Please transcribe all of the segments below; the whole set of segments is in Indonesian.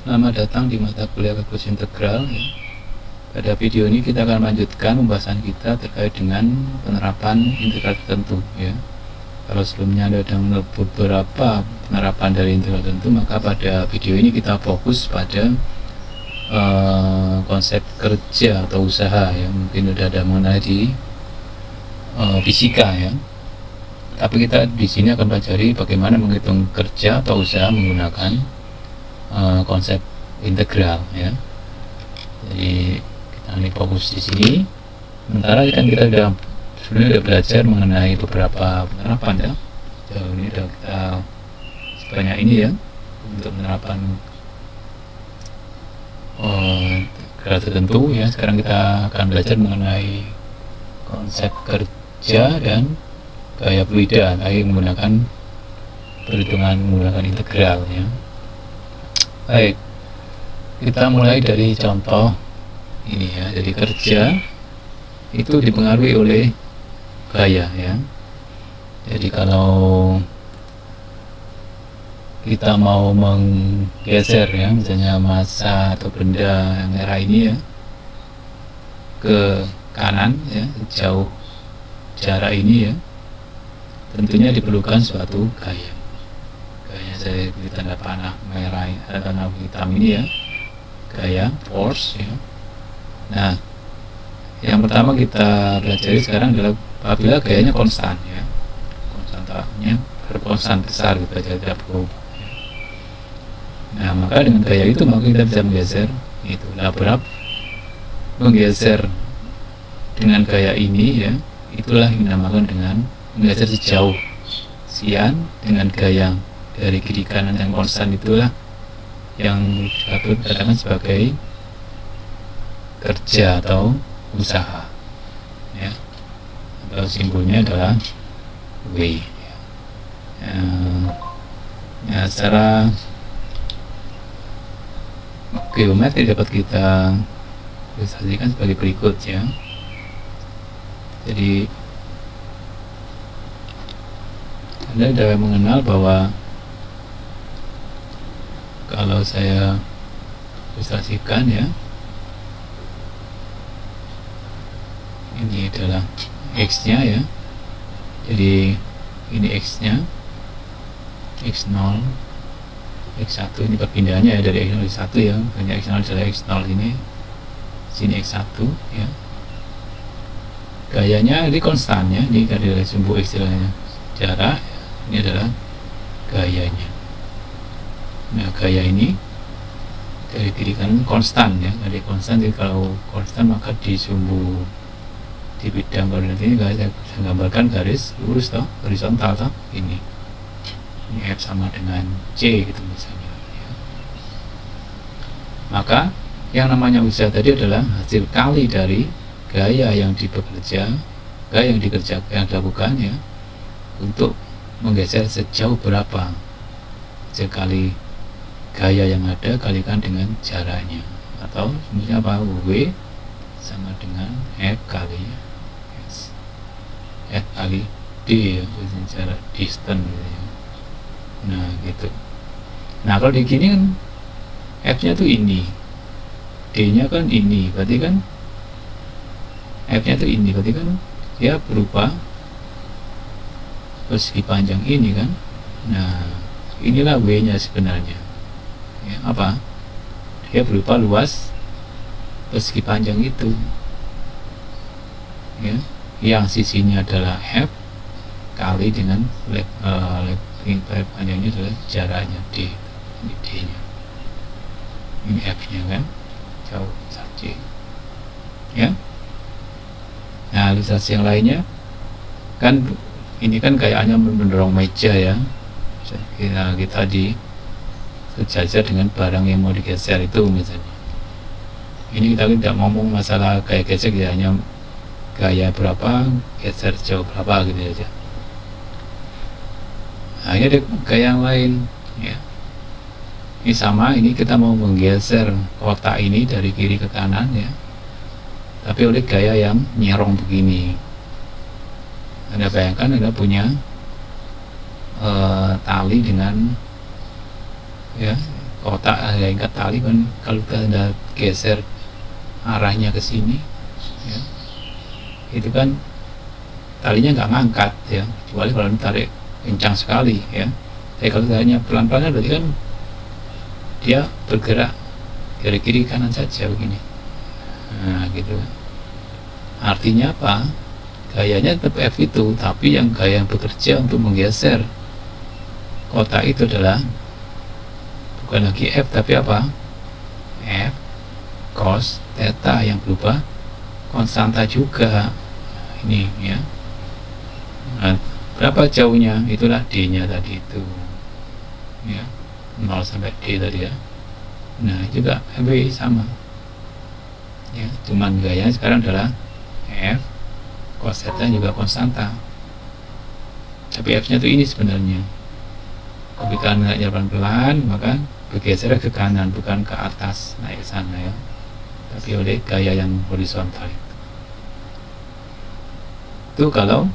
Selamat datang di mata kuliah kalkulus integral ya. Pada video ini kita akan melanjutkan pembahasan kita terkait dengan penerapan integral tertentu ya. Kalau sebelumnya ada beberapa penerapan dari integral tertentu, maka pada video ini kita fokus pada konsep kerja atau usaha ya. Mungkin sudah ada mengenai di fisika ya. Tapi kita di sini akan pelajari bagaimana menghitung kerja atau usaha menggunakan konsep integral ya. Jadi kita ini fokus di sini. Sementara kan kita sudah belajar mengenai beberapa penerapan ya. Jauh ini sudah kita sebanyak ini ya untuk penerapan integral tertentu ya. Sekarang kita akan belajar mengenai konsep kerja dan gaya fluida, menggunakan perhitungan menggunakan integral ya. Baik, kita mulai dari contoh ini ya. Jadi kerja itu dipengaruhi oleh gaya ya. Jadi kalau kita mau menggeser ya, misalnya massa atau benda yang merah ini ya ke kanan ya, jauh jarak ini ya, tentunya diperlukan suatu gaya. Gaya saya di tanda panah merah atau tanda hitam ini ya, gaya force ya. Nah, yang pertama kita pelajari sekarang adalah apabila gayanya konstan ya, konstantanya berkonstan besar gitu aja, tidak berubah ya. Nah, maka dengan gaya itu maka kita bisa menggeser itu. Nah, berapa menggeser dengan gaya ini ya, itulah yang dinamakan dengan menggeser sejauh sekian dengan gaya dari kiri kanan yang konstan, itulah yang dikatakan sebagai kerja atau usaha ya, atau simbolnya adalah W ya. Secara geometri dapat kita ilustrasikan sebagai berikut ya. Jadi Anda dapat mengenal bahwa kalau saya ilustrasikan ya, ini adalah X nya ya. Jadi ini X nya, X0, X1 ini perpindahannya ya, dari X0 ke 1 ya. Hanya X0 adalah X0 ini, sini X1 ya. Gayanya ini konstan ya, ini dari sumbu istilahnya jarak, ini adalah gayanya. Nah, gaya ini dari kiri kanan konstan ya, dari konstan. Jadi kalau konstan maka di sumbu di bidang koordinat ini saya gambarkan garis lurus toh, horizontal toh, ini F sama dengan C gitu misalnya ya. Maka yang namanya usaha tadi adalah hasil kali dari gaya yang dilakukan ya, untuk menggeser sejauh berapa, sekali gaya yang ada kalikan dengan jaraknya, atau sebenarnya apa, W sama dengan F kali S, F kali D ya, jarak distance ya. Nah gitu. Nah kalau di gini kan F nya tuh ini, D nya kan ini, berarti kan F nya tuh ini, berarti kan dia berupa persegi panjang ini kan. Nah inilah W nya sebenarnya ya, apa, dia berupa luas persegi panjang itu ya, yang sisinya adalah F kali dengan panjangnya adalah jaraknya D, ini D nya, ini F nya kan, jauh saja ya. Nah ilustrasi yang lainnya kan, ini kan kayaknya mendorong meja ya, kita sejajar dengan barang yang mau digeser itu misalnya. Ini kita tidak ngomong masalah gaya geser ya, hanya gaya berapa, geser jauh berapa gitu aja. Nah ini ada gaya yang lain ya. Ini sama, ini kita mau menggeser kotak ini dari kiri ke kanan ya, tapi oleh gaya yang nyerong begini. Anda bayangkan Anda punya tali dengan ya kotak ikat tali kan, kalau kita geser arahnya ke sini ya, itu kan talinya nggak ngangkat ya, kecuali kalau ditarik kencang sekali ya. Tapi kalau tariknya pelan-pelan berarti kan dia bergerak dari kiri kanan saja begini. Nah gitu. Artinya apa? Gayanya tetap F itu, tapi yang gaya yang bekerja untuk menggeser kotak itu adalah bukan lagi F tapi apa? F cos theta yang berubah konstanta juga. Ini ya. Nah, berapa jauhnya? Itulah D-nya tadi itu. Ya. 0 sampai D tadi ya. Nah, juga MB sama. Ya, cuman gayanya sekarang adalah F cos theta juga konstanta. Tapi F-nya itu ini sebenarnya. Ketika naiknya pelan-pelan, maka bergeser ke kanan, bukan ke atas, naik ke sana ya. Tapi oleh gaya yang horizontal itu kalau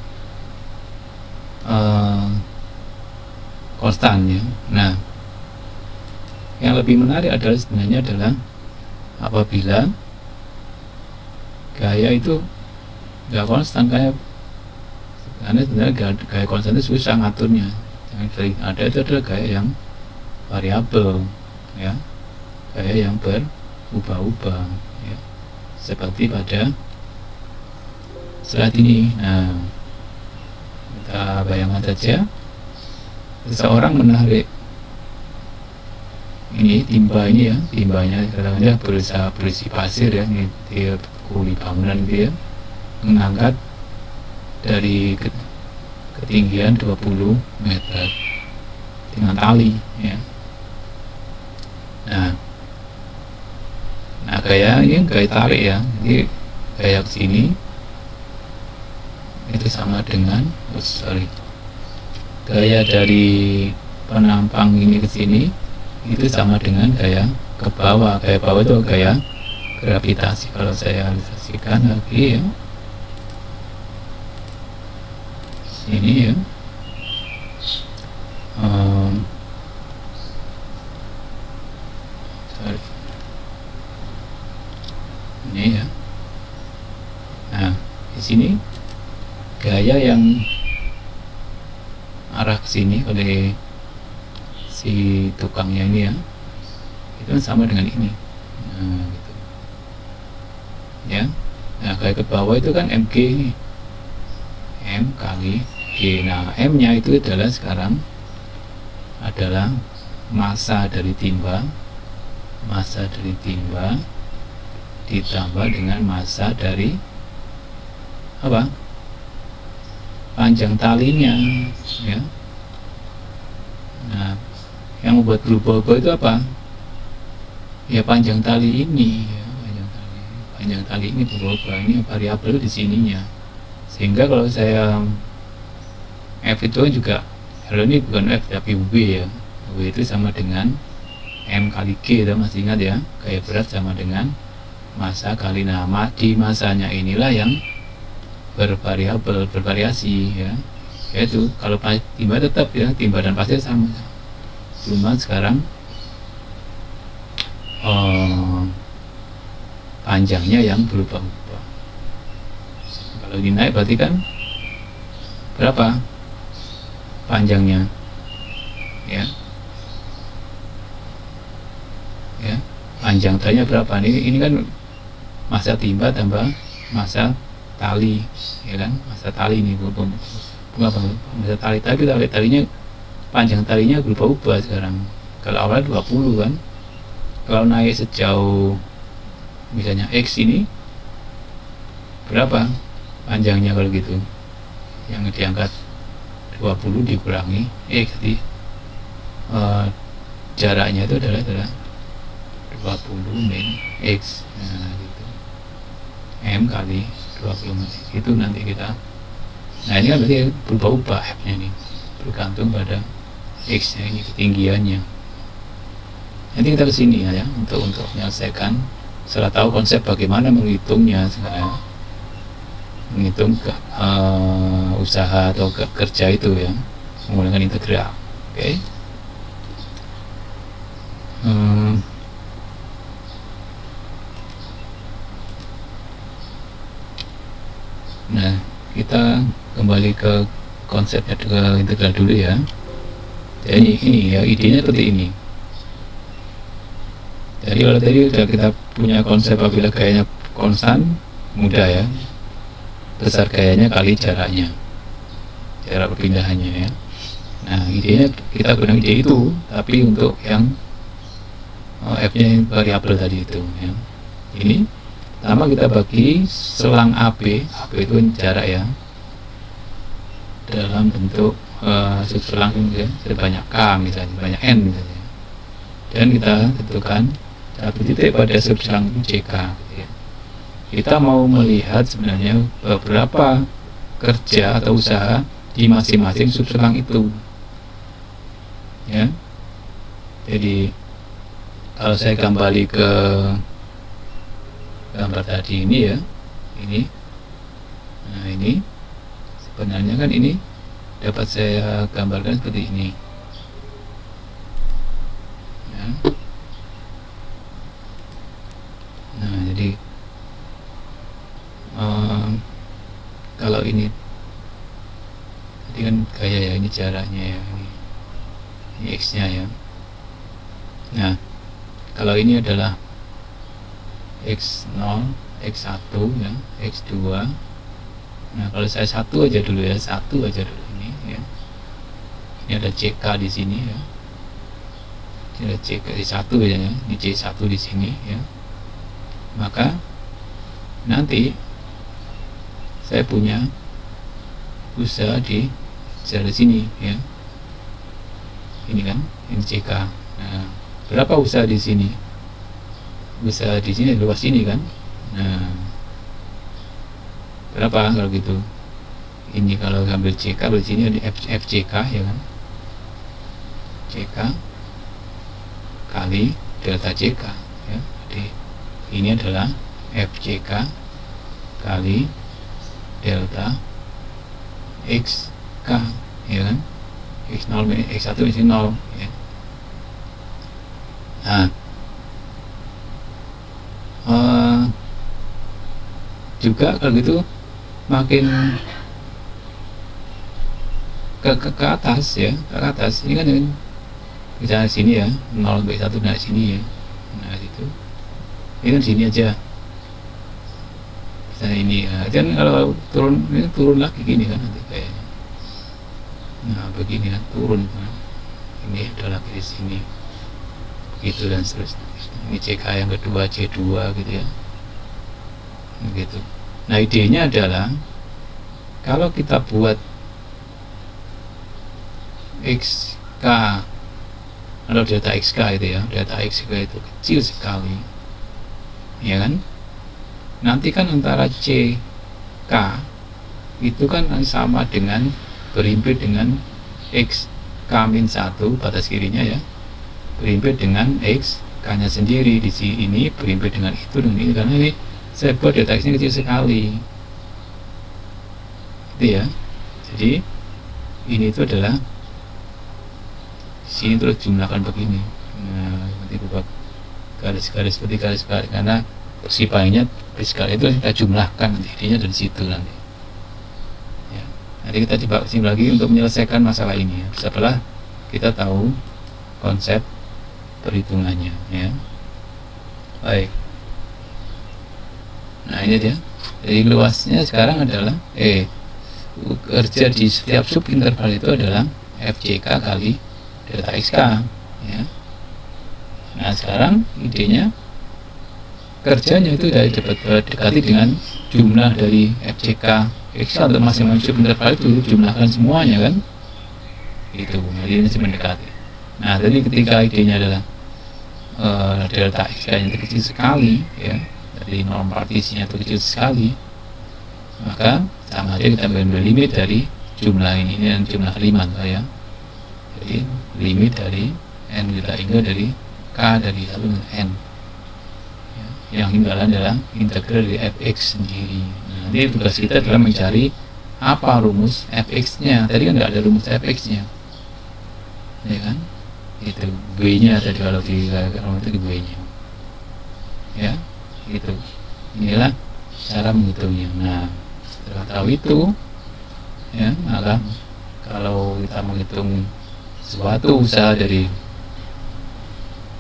konstan ya. Nah, yang lebih menarik adalah sebenarnya adalah apabila gaya itu nggak konstan, karena sebenarnya gaya konstan itu susah ngaturnya. Yang sering ada itu adalah gaya yang variabel ya, gaya yang berubah-ubah ya. Seperti pada slide ini. Nah, kita bayangkan saja seseorang menarik ini timba ini ya, timbanya kadang-kadang berisi pasir ya, ini dia kuli bangunan dia mengangkat dari ketinggian 20 meter dengan tali ya. Nah gaya ini gaya tarik ya, jadi gaya kesini itu sama dengan gaya dari penampang ini ke sini itu sama dengan gaya ke bawah. Gaya bawah itu gaya gravitasi. Kalau saya realisasikan lagi ya, sini ya, ini ya. Nah di sini gaya yang arah ke sini oleh si tukangnya ini ya, itu sama dengan ini. Nah, gitu. Ya. Nah, gaya ke bawah itu kan MG ini. M kali G. Nah, M-nya itu adalah sekarang adalah massa dari timba ditambah dengan massa dari apa? Panjang talinya ya. Nah, yang membuat berubah-ubah itu apa? Ya panjang tali ini ya, panjang tali ini berubah. Ini variabel di sininya. Sehingga kalau saya F itu juga, kalau ini bukan F tapi W ya. W itu sama dengan M kali G, ya, masih ingat ya? Gaya berat sama dengan massa kali nama. Di massanya inilah yang bervariasi ya. Yaitu kalau timba tetap ya, timba dan pasir sama. Cuma sekarang panjangnya yang berubah-ubah. Kalau dinaik berarti kan berapa panjangnya ya, panjang talinya berapa. Ini kan massa timba tambah massa tali ya kan, massa tali ini bukan massa tali, tapi talinya panjang talinya berubah-ubah sekarang. Kalau awalnya 20 kan, kalau naik sejauh misalnya X ini berapa panjangnya kalau gitu, yang diangkat 20 dikurangi X, jadi jaraknya itu adalah 20 min X. Nah gitu, M kali 20 min itu nanti kita. Nah ini kan berarti berubah-ubah F nya ini bergantung pada X nya ini, ketinggiannya. Nanti kita kesini ya untuk menyelesaikan, setelah tahu konsep bagaimana menghitungnya sekarang, menghitung usaha atau kerja itu ya menggunakan integral. Oke. Eh, nah, kita kembali ke konsepnya ke integral dulu ya. Jadi ini ya, idenya seperti ini. Jadi kalau tadi sudah kita punya konsep apabila gayanya konstan, mudah ya, besar gayanya kali jaraknya, jarak perpindahannya ya. Nah, idenya kita gunakan ide itu, tapi untuk yang f-nya variabel tadi itu ya. Ini pertama kita bagi selang AB itu jarak ya, dalam bentuk subselang ya, sebanyak k misalnya, banyak n misalnya, dan kita tentukan satu titik pada subselang CK gitu ya. Kita mau melihat sebenarnya beberapa kerja atau usaha di masing-masing subselang itu ya. Jadi kalau saya kembali ke gambar tadi ini ya, ini, nah ini sebenarnya kan ini dapat saya gambarkan seperti ini ya. Nah, jadi kalau ini tadi kan gaya ya, ini jaraknya ya, ini x nya ya. Nah, kalau ini adalah x0, x1 ya, x2. Nah, kalau saya satu aja dulu ya, satu aja dulu ini ya. Ini ada CK di sini ya. Ini ada CK di satu ya, ini C1 di sini ya. Maka nanti saya punya usaha di jarak sini ya. Ini kan, ini CK. Nah, berapa usaha di sini? Usaha di sini luas ini kan. Nah, berapa kalau gitu? Ini kalau ambil CK, di sini ada FCK ya kan. CK kali delta CK ya. Jadi ini adalah FCK kali delta XK ya kan. X0 X1 isi 0 ya. Nah, juga kalau gitu makin ke atas ya, ke atas ini kan misalnya sini ya, 0 sampai 1 nah sini ya. Nah, itu ini kan sini aja. Misalnya ini ya. Dan kalau turun ini turun lagi gini kan nanti kayaknya. Nah, begini kan turun kan. Ini adalah di sini. Begitu dan seterusnya. Ini CK yang kedua, C2 gitu ya. Begitu. Nah, idenya adalah kalau kita buat XK atau delta XK itu ya, delta XK itu kecil sekali ya kan, nanti kan antara CK itu kan sama dengan berhimpit dengan XK-1 batas kirinya ya, berhimpit dengan XK nya sendiri di sini berhimpit dengan itu dan ini, karena ini saya buat delta X nya kecil sekali itu ya. Jadi ini itu adalah sini terus jumlahkan begini. Nah, nanti buat garis-garis seperti garis-garis karena si nya fiskal itu kita jumlahkan, nanti idenya dari situ nanti ya. Nanti kita coba sini lagi untuk menyelesaikan masalah ini ya, setelah kita tahu konsep perhitungannya ya. Baik, nah ini dia. Jadi luasnya sekarang adalah kerja di setiap subinterval itu adalah FCK kali delta XK ya. Nah, sekarang idenya kerjanya itu dari dekati dengan jumlah dari FCK XK untuk masing-masing subinterval itu jumlahkan semuanya kan itu, jadi ini mendekati. Nah, jadi ketika idenya adalah delta XK yang kecil sekali ya, dari norm partisinya itu kecil sekali, maka sama aja kita ambil limit dari jumlah ini dan jumlah Riemann ya. Jadi limit dari n kita ingat dari k dari 1 n ya, yang imbalan adalah integral dari fx sendiri. Nah, nanti tugas kita adalah mencari apa rumus fx nya. Tadi kan nggak ada rumus fx nya ya kan, itu B-nya tadi kalau di diagram itu B-nya ya, gitu. Inilah cara menghitungnya. Nah, setelah tahu itu ya, maka kalau kita menghitung suatu usaha dari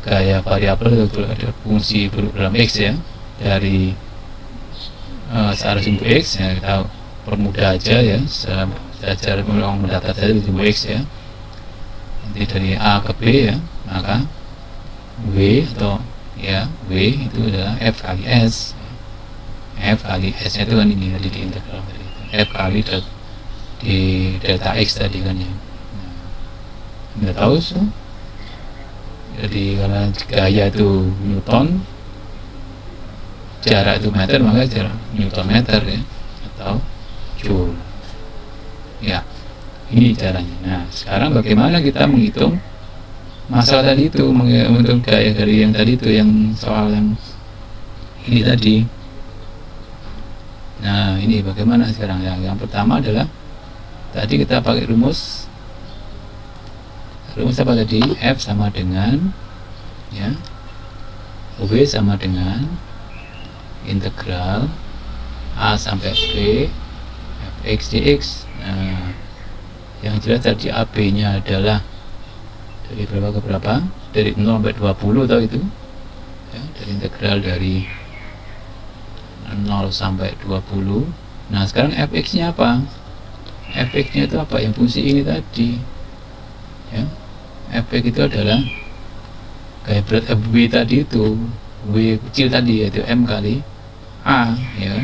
gaya variabel itu ada fungsi dalam X ya, dari searah sumbu X ya, kita permudah aja ya, belajar mendata saja sumbu X ya, nanti dari A ke B ya, maka W atau ya W itu adalah F kali S. F kali S nya itu kan ini tadi di integral tadi, F kali di delta X tadi kan ya. Nah, kita tahu so. Jadi karena gaya itu Newton, jarak itu meter, maka jarak Newton meter ya, atau Joule ya. Ini caranya. Nah, sekarang bagaimana kita menghitung masalah tadi itu, menghitung gaya dari yang tadi itu, yang soal yang ini tadi. Nah, ini bagaimana sekarang ya? Yang pertama adalah tadi kita pakai rumus apa tadi? F sama dengan ya, W sama dengan integral A sampai B fx dx. Nah, yang jelas tadi AB nya adalah dari berapa ke berapa? Dari 0 sampai 20 atau itu ya, dari integral dari 0 sampai 20. Nah, sekarang fx nya apa? Fx nya itu apa? Yang fungsi ini tadi ya. Fx itu adalah gaya berat W tadi itu, W kecil tadi, yaitu M kali A ya.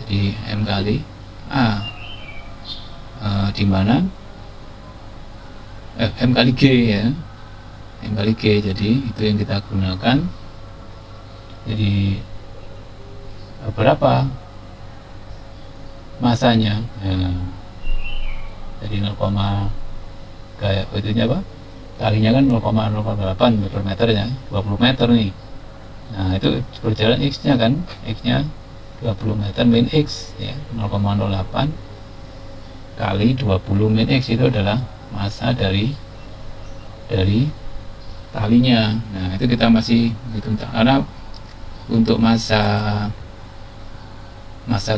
Jadi M kali A, di mana M kali G ya, M kali G. Jadi itu yang kita gunakan. Jadi berapa masanya ya. Jadi 0, kayak itunya apa, talinya kan 0,08 per meternya, 20 meter nih. Nah, itu berjalan X nya kan, X nya 20 meter min X ya, 0,08 kali 20 min X itu adalah masa dari talinya. Nah, itu kita masih hitung, karena untuk masa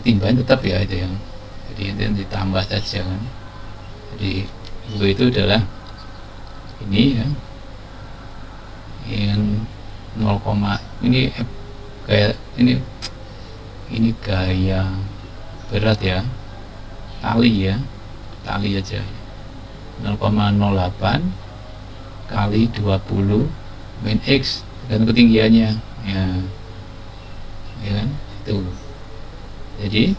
timbangan tetap ya itu yang, jadi itu ditambah saja kan. Jadi itu adalah ini ya, yang 0, ini kayak ini gaya berat ya, tali ya, tali aja 0,08 kali 20 min X dan ketinggiannya ya, ya kan itu. Jadi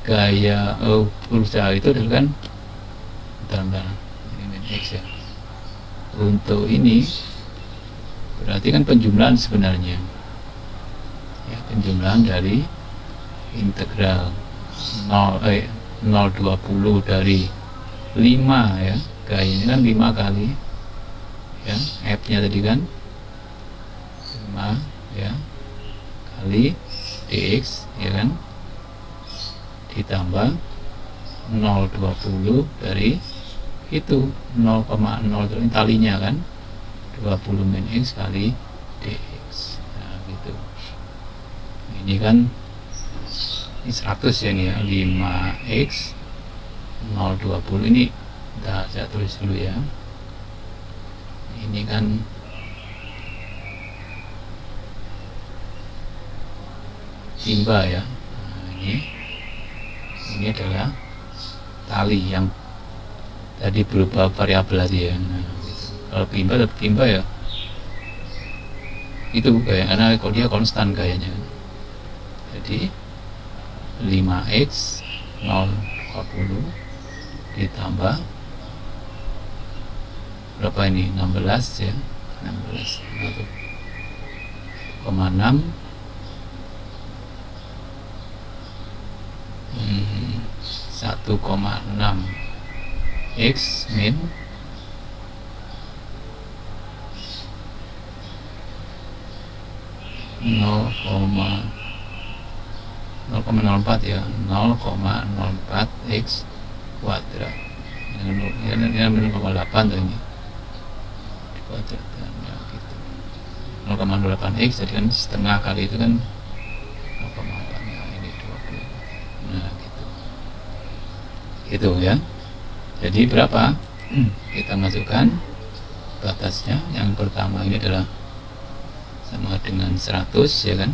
gaya berusaha itu adalah kan, bentar, ini min X ya. Untuk ini berarti kan penjumlahan sebenarnya ya, penjumlahan dari integral 0,20 dari 5 ya, gaya ini kan 5 kali ya, F nya tadi kan 5 ya, kali dx ya kan, ditambah 0,20 dari itu 0,0 dari talinya kan, 20 min X kali dx. Nah, gitu. Ini kan ini 100 ya, ini ya, 5x 0,20 ini saya tulis dulu ya. Ini kan timba ya. Nah, ini adalah tali yang tadi berupa variabel tadi ya. Nah, gitu. Kalau timba tetap timba ya, itu gaya, karena kalau dia konstan gayanya. Jadi 5x 0,20 ditambah berapa ini, 16 ya, 16 1,6 1,6 X min 0,04 ya, 0,04 X kuadrat ini 0,8 tuh ini kuadratnya gitu. 0,08 x jadi kan setengah kali itu kan 0,8, nah ini 20, nah gitu ya. Jadi berapa? Kita masukkan batasnya. Yang pertama ini adalah sama dengan 100 ya kan,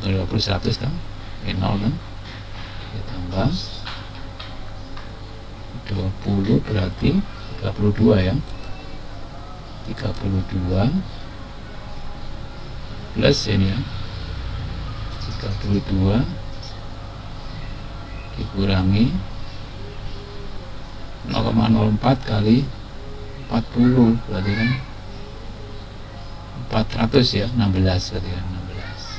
20 100 kan, ini 0 kan, ditambah 20 berarti 32 ya, 32 plus ini ya, 32 dikurangi 0,04 kali 40 berarti kan 400 ya, 16 berarti kan 16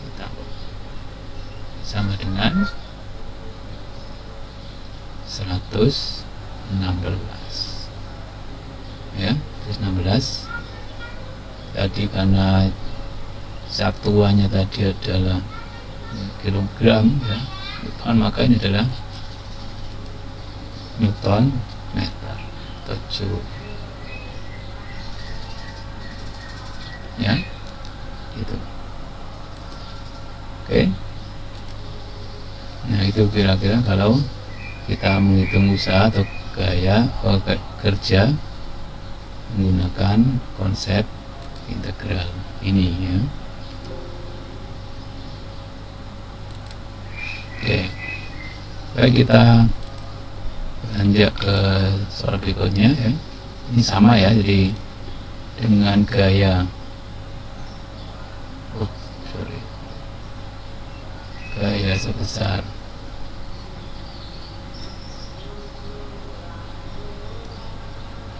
ditambah sama dengan 116 ya, terus 16 tadi karena satuannya tadi adalah kilogram ya, kan maka ini adalah Newton meter atau joule ya, gitu. Oke. Nah itu kira-kira kalau kita menghitung usaha atau gaya kerja menggunakan konsep integral ini ya. Oke, baik, kita lanjut ke soal berikutnya ya. Ini sama ya, jadi dengan gaya gaya sebesar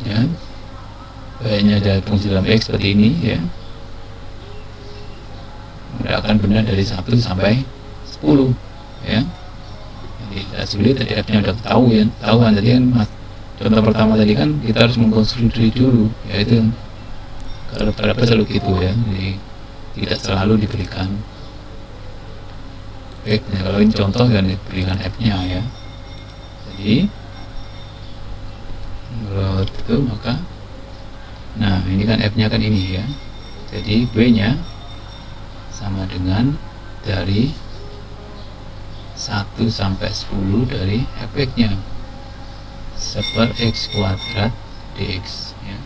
ya, gayanya dari fungsi dalam X seperti ini ya, akan benar dari 1 sampai 10 ya. Jadi tidak sulit, tadi F-nya udah tahu ya, tahu kan tadi kan contoh pertama tadi kan kita harus mengkonstruksi dulu, yaitu kalau berapa selalu gitu ya, jadi tidak selalu diberikan F-nya. Kalau ini contoh kan diberikan F-nya ya, jadi kalau itu maka nah ini kan F-nya kan ini ya, jadi B-nya sama dengan dari 1 sampai 10 dari F-nya seper X kuadrat dx ya.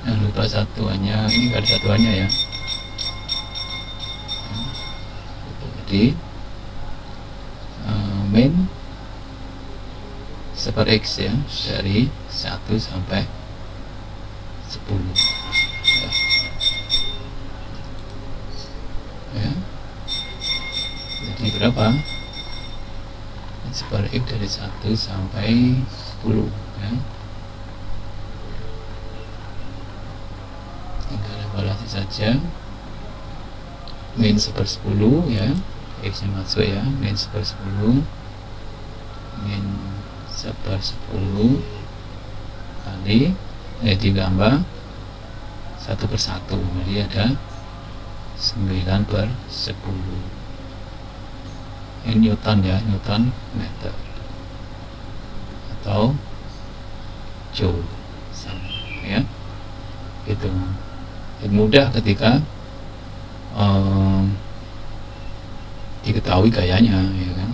Jangan lupa satuannya, ini kan satuannya ya, jadi min seper X ya, dari 1 sampai 10 ya. Jadi berapa? Seper X dari 1 sampai 10 ya. Tinggal evaluasi saja. Min seper 10 ya, X nya masuk ya, min seper 10, min seper 10 kali ditambah 1/1, jadi ada 9/10. Ini Newton ya, Newton meter atau joule sama ya, itu mudah ketika diketahui gayanya ya kan.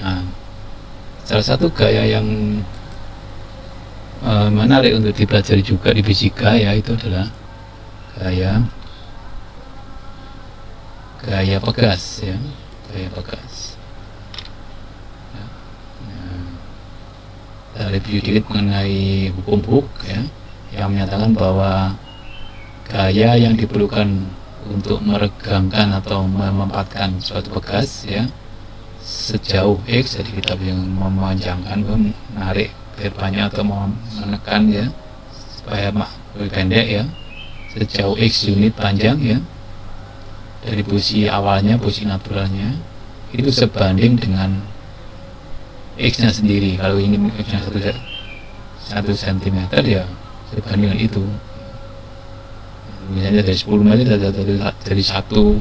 Nah, salah satu gaya yang menarik untuk dipelajari juga di fisika ya, itu adalah gaya Pegas ya, gaya Pegas ya. Nah, kita review dikit mengenai hukum Hooke ya, yang menyatakan bahwa gaya yang diperlukan untuk meregangkan atau memanfaatkan suatu pegas ya sejauh X, jadi kita yang memanjangkan, menarik depannya atau menekan ya supaya lebih pendek ya, sejauh X unit panjang ya, dari posisi awalnya, posisi naturalnya itu sebanding dengan X nya sendiri. Kalau ingin X nya 1 cm ya sebanding dengan itu, misalnya dari 10 meter dari 1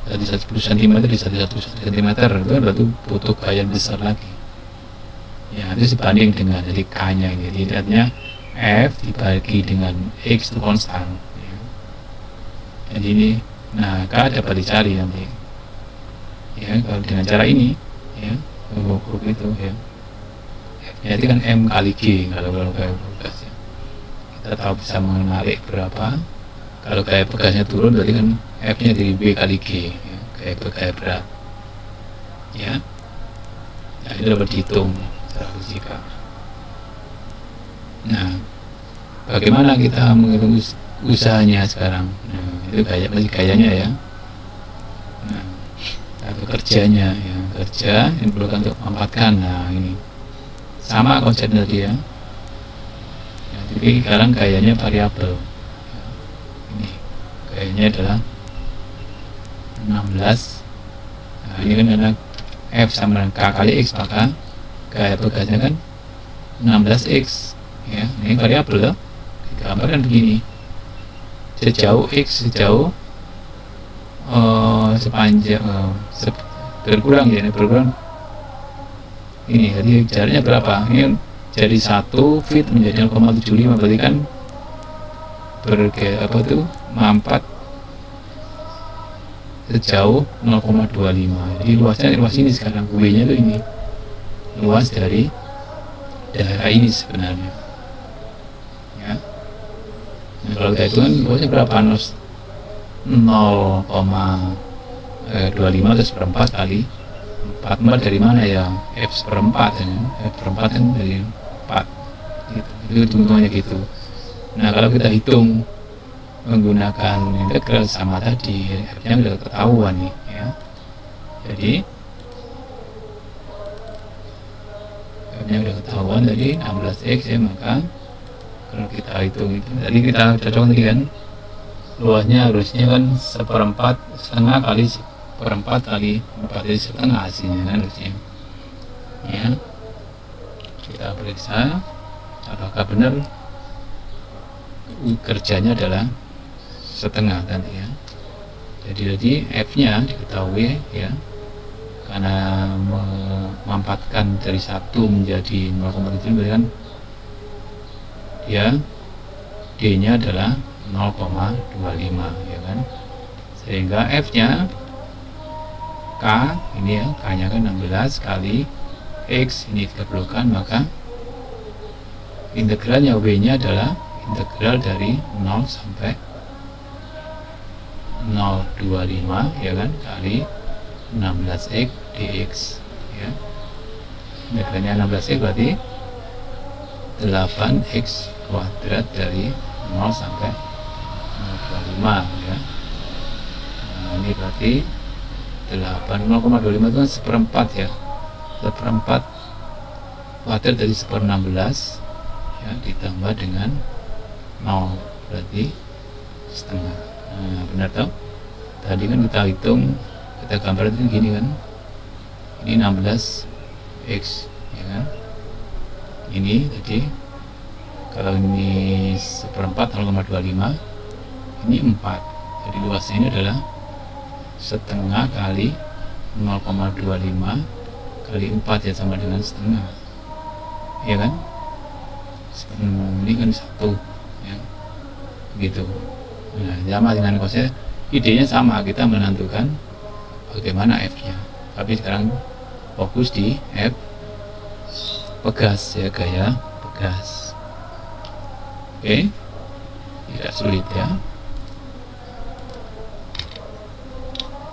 dari 10 cm di 1 cm itu kan berarti butuh gaya yang besar lagi ya, itu sebanding dengan jadi K nya ini. Jadi artinya F dibagi dengan X itu konstan ya. Jadi ini, nah K dapat dicari nanti ya kalau dengan cara ini ya, grup itu ya. Ya itu kan M kali G kalau gaya bekas ya. Kita tahu bisa menarik berapa. Kalau gaya bekasnya turun berarti kan F nya jadi B kali G ya, gaya berat ya. Nah itu dapat dihitung secara fisika. Nah bagaimana kita menghitung usahanya sekarang? Nah, itu masih gayanya ya. Nah, atau kerjanya ya, kerja yang diperlukan untuk memanfaatkan. Nah ini sama konsepnya tadi ya. Ya, tapi sekarang gayanya variabel. Ya, ini gayanya adalah 16. Nah ini kan ada F sama dengan K kali X, maka gaya bekasnya kan 16X ya. Ini variabel loh. Gambar kan begini, sejauh X sejauh sepanjang berkurang ya, berkurang ini, jadi jaraknya berapa? Ini jadi 1 feet menjadi 0,75, berarti kan mampat sejauh 0,25. Jadi luasnya luas ini sekarang, W nya itu ini luas dari daerah ini sebenarnya ya. Nah, kalau kita hitung kan luasnya berapa? 0,25 atau seperempat kali 4 dari mana ya? F seperempat ya. F seperempat kan dari 4 gitu. Itu hitungannya gitu. Nah kalau kita hitung menggunakan integral sama tadi, F nya udah ketahuan nih ya. Jadi F nya udah ketahuan tadi 16X ya, maka kalau kita hitung itu tadi kita cocok tadi kan, luasnya harusnya kan setengah kali 4 kali 4, jadi setengah hasilnya kan harusnya ya. Kita periksa apakah benar kerjanya adalah setengah tadi ya. Jadi F nya diketahui ya, karena memanfaatkan dari 1 menjadi 0,7 berarti kan ya D nya adalah 0,25 ya kan, sehingga F nya K ini ya, K nya kan 16 kali X ini diperlukan, maka integralnya W nya adalah integral dari 0 sampai 0,25 ya kan, kali 16X dx ya. Integralnya 16X berarti 8X kuadrat dari 0 sampai 0,25 ya. Nah ini berarti 0,25 itu kan seperempat ya, seperempat kuadrat dari 1/16 ya, ditambah dengan 0 berarti setengah. Nah benar toh, tadi kan kita hitung, kita gambar itu gini kan, ini 16X ya kan, ini tadi kalau ini seperempat 0,25, ini 4, jadi luasnya ini adalah setengah kali 0,25 kali 4 ya, sama dengan setengah ya kan. Ini kan 1 ya gitu. Nah sama dengan kosnya, idenya sama, kita menentukan bagaimana F nya, tapi sekarang fokus di F pegas ya, gaya pegas. Oke, tidak sulit ya.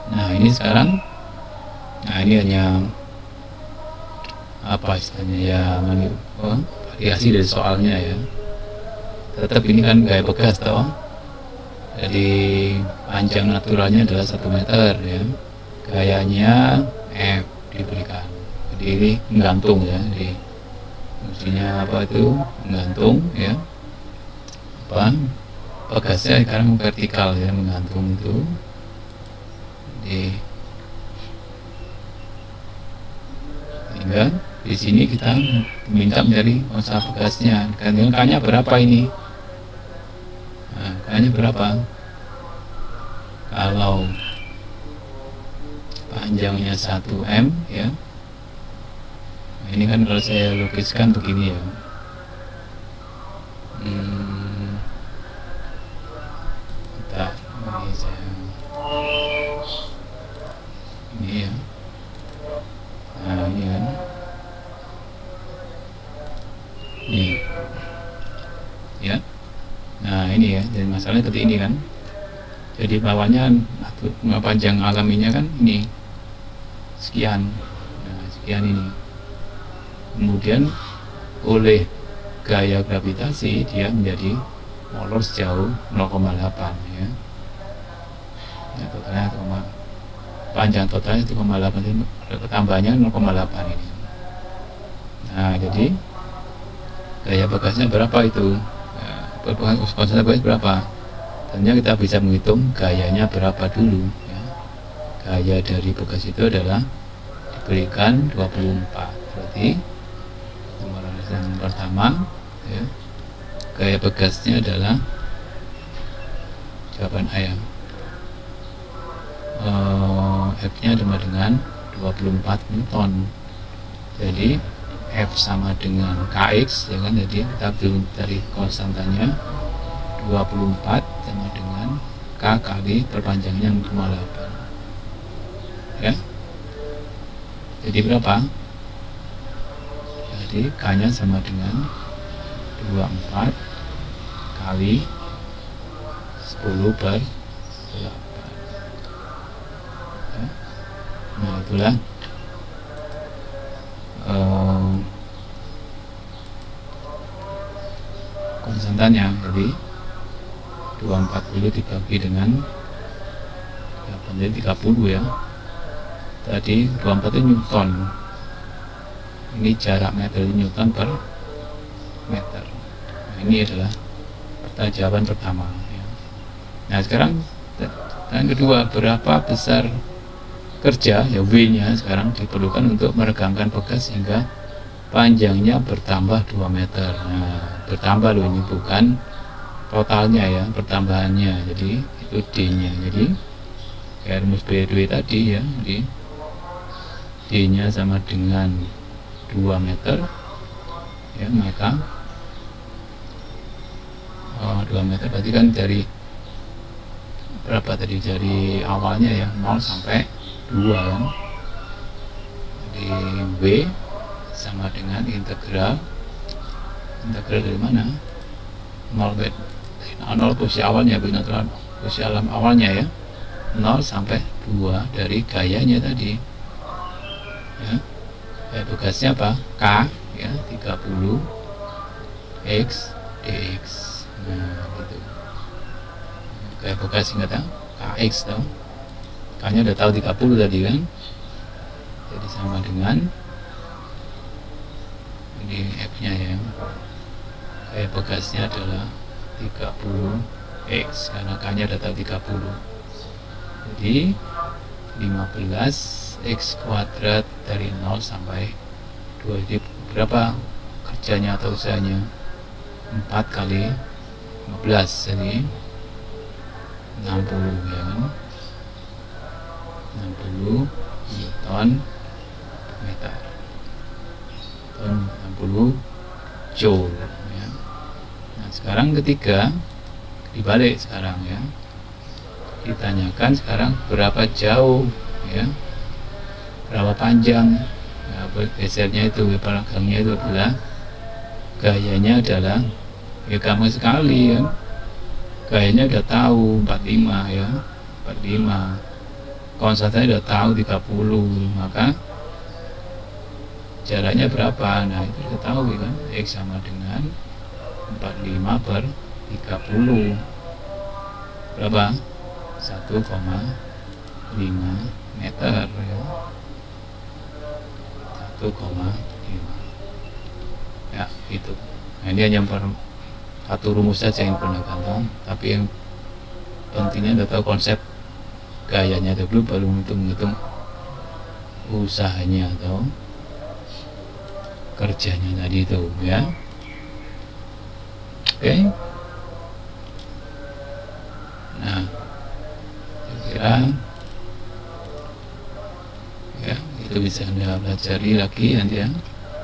Nah ini sekarang, nah ini hanya apa istilahnya ya, variasi dari soalnya ya. Tetap ini kan gaya bekas toh, jadi panjang naturalnya adalah 1 meter ya, gayanya F diberikan, jadi ini menggantung ya, jadi fungsinya apa itu menggantung ya, apa pegasnya sekarang vertikal ya, menggantung itu. Sehingga di sini kita minta mencari usaha pegasnya, dengan K-nya berapa ini? Nah, K-nya berapa? Kalau panjangnya 1 m ya. Nah, ini kan kalau saya lukiskan begini ya. Bentar, ini saya ini ya. Nah ini kan ini ya. Nah ini ya, jadi masalahnya seperti ini kan. Jadi bawahnya panjang alaminya kan ini sekian. Nah sekian ini. Kemudian oleh gaya gravitasi dia menjadi molor sejauh 0,8 ya. Nah, totalnya panjang totalnya 1,8, tambahnya 0,8 ini. Nah jadi gaya bekasnya berapa itu? Konstanta bekas berapa? Ternyata kita bisa menghitung gayanya berapa dulu ya. Gaya dari bekas itu adalah diberikan 24. Berarti nomor yang pertama ya, gaya bekasnya adalah jawaban A ya. F-nya sama dengan 24 Newton. Jadi F sama dengan Kx ya kan, jadi kita ambil dari konstantanya 24 sama dengan K kali perpanjangnya 0,8 ya. Jadi berapa? Jadi K nya sama dengan 24 kali 10/8 ya. Nah itulah konstantanya. Jadi 240 dibagi dengan 8, jadi 30 ya. Tadi 24 itu Newton, ini jarak meter Newton per meter. Nah, ini adalah jawaban pertama ya. Nah sekarang yang kedua, berapa besar kerja ya W nya sekarang diperlukan untuk meregangkan bekas sehingga panjangnya bertambah 2 meter. Nah bertambah loh, ini bukan totalnya ya, pertambahannya. Jadi itu D nya, jadi kayak rumus B2 tadi ya. Jadi D nya sama dengan 2 meter ya, maka 2 meter berarti kan dari berapa tadi, dari awalnya ya 0 sampai 2 kan. Jadi W sama dengan integral dari mana? 0 posisi awalnya, posisi alam awalnya ya, 0 sampai 2 dari gayanya tadi ya. Bekasnya apa? K ya, 30 X dx. Nah gitu. Kayak bekas ingat ya, Kx tau, K nya udah tahu 30 tadi kan. Jadi sama dengan ini F nya ya, kayak bekasnya adalah 30x karena K nya udah tahu 30. Jadi 15x kuadrat dari 0 sampai 2. Jadi berapa kerjanya atau usahanya? 4 kali 15, jadi 60 ya kan, 60 Newton meter, 60 Joule ya. Nah sekarang ketiga dibalik sekarang ya, ditanyakan sekarang berapa jauh ya, berapa panjang ya, gesernya itu, peragangnya itu adalah gayanya adalah ya gampang sekali kan, gayanya udah tahu 45 ya, 45, konstantanya udah tahu 30, maka jaraknya berapa? Nah itu udah tahu ya kan, X sama dengan 45/30 berapa? 1,5 meter ya, 1,5 ya itu. Nah ini hanya satu rumus saja yang pernah gampang, tapi yang pentingnya udah tahu konsep gayanya dulu, baru menghitung usahanya atau kerjanya tadi itu ya. Oke. Nah kira itu bisa Anda pelajari lagi nanti ya,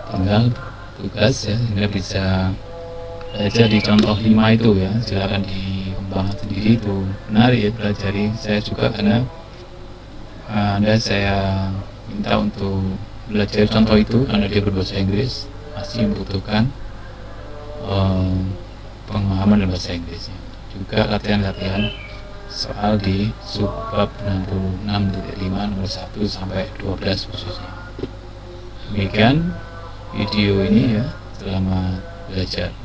tinggal tugas ya, Anda bisa belajar di contoh 5 itu ya, silakan dikembangkan sendiri, itu menarik ya pelajari. Saya juga karena saya minta untuk belajar contoh itu karena dia berbahasa Inggris, masih membutuhkan pemahaman dalam bahasa Inggrisnya. Juga latihan-latihan soal di subbab 66.5 nomor 1 sampai 12 khususnya. Demikian video ini ya, selamat belajar.